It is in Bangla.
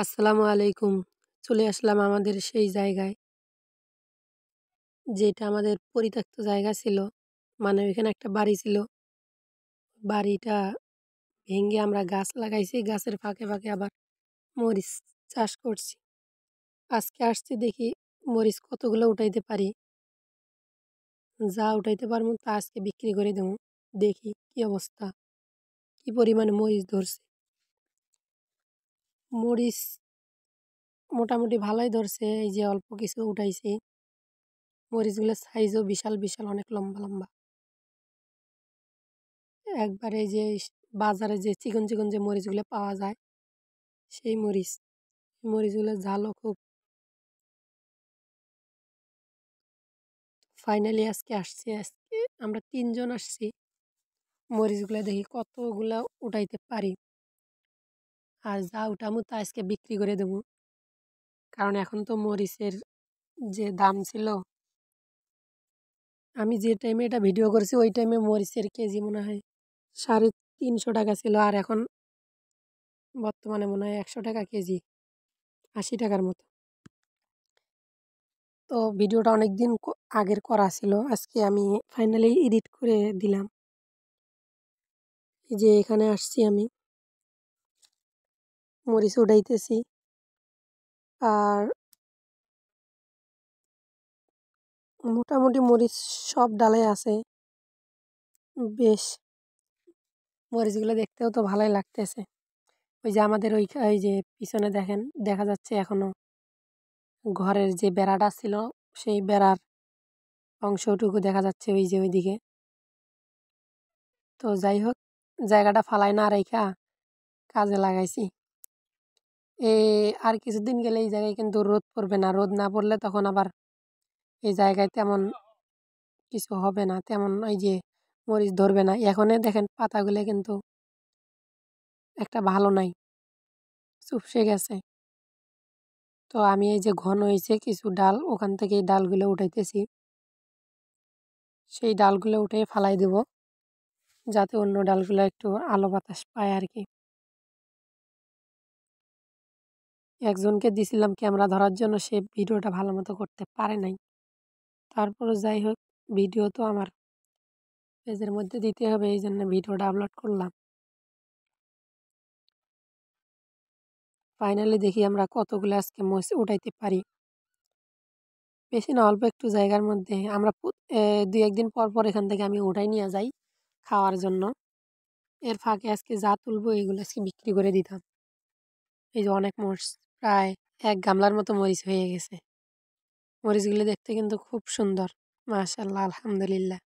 আসসালামু আলাইকুম। চলে আসলাম আমাদের সেই জায়গায়, যেটা আমাদের পরিত্যক্ত জায়গা ছিল। মানে ওইখানে একটা বাড়ি ছিল। বাড়িটা ভেঙে আমরা গাছ লাগাইছি। গাছের ফাঁকে, ফাঁকে আবার মরিচ চাষ করছি। আজকে আসছি দেখি মরিচ কতগুলো উঠাইতে পারি। যা উঠাইতে পারবো তা আজকে বিক্রি করে দেবো। দেখি কি অবস্থা, কি পরিমাণে মরিচ ধরছে। মরিচ মোটামুটি ভালোই ধরছে। এই যে অল্প কিছু উঠাইছি। মরিচগুলোর সাইজও বিশাল, বিশাল অনেক লম্বা, লম্বা। একবারে যে বাজারে যে চিকন চিকন যে মরিচগুলো পাওয়া যায় সেই মরিচ। মরিচগুলোর ঝালও খুব। ফাইনালি আজকে আসছি। আজকে আমরা ৩ জন আসছি। মরিচগুলো দেখি কতগুলা উঠাইতে পারি। আর যা উঠামু তা আজকে বিক্রি করে দেবো। কারণ এখন তো মরিচের যে দাম ছিল, আমি যে টাইমে এটা ভিডিও করেছি ওই টাইমে মরিচের কেজি মনে হয় ৩৫০ টাকা ছিল। আর এখন বর্তমানে মনে হয় ১০০ টাকা কেজি, ৮০ টাকার মতো। তো ভিডিওটা অনেক দিন আগের করা ছিল। আজকে আমি ফাইনালি এডিট করে দিলাম। এই যে এখানে আসছি আমি, মরিচ উঠাইতেছি। আর মোটামুটি মরিচ সব ডালে আছে। বেশ মরিচগুলো দেখতেও তো ভালোই লাগতেছে। ওই যে আমাদের ওই যে পিছনে দেখেন, দেখা যাচ্ছে এখনো ঘরের যে বেড়াটা ছিল সেই বেড়ার অংশটুকু দেখা যাচ্ছে ওই যে ওইদিকে। তো যাই হোক, জায়গাটা ফালাই না রাইখা কাজে লাগাইছি। আর কিছুদিন গেলে এই জায়গায় কিন্তু রোদ পড়বে না। রোদ না পড়লে তখন আবার এই জায়গায় তেমন কিছু হবে না, তেমন এই যে মরিচ ধরবে না। এখনই দেখেন পাতাগুলো কিন্তু একটা ভালো নাই, চুপসে গেছে। তো আমি এই যে ঘন হয়েছে কিছু ডাল, ওখান থেকে এই ডালগুলো উঠাইতেছি। সেই ডালগুলো উঠে ফালাই দেব, যাতে অন্য ডালগুলো একটু আলো বাতাস পায় আর কি। একজনকে দিছিলাম ক্যামেরা ধরার জন্য, সে ভিডিওটা ভালো মতো করতে পারে নাই। তারপরও যাই হোক, ভিডিও তো আমার পেজের মধ্যে দিতে হবে, এই জন্য ভিডিওটা আপলোড করলাম। ফাইনালি দেখি আমরা কতগুলো আজকে মরিচ উঠাইতে পারি। বেশি না, অল্প একটু জায়গার মধ্যে। আমরা ২-১ দিন পর পর এখান থেকে আমি উঠাই নিয়ে যাই খাওয়ার জন্য। এর ফাঁকে আজকে যা তুলবো এগুলো আজকে বিক্রি করে দিতাম। এই যে অনেক মরিচ, প্রায় ১ গামলার মতো মরিচ হয়ে গেছে। মরিচগুলো দেখতে কিন্তু খুব সুন্দর, মাশাআল্লাহ, আলহামদুলিল্লাহ।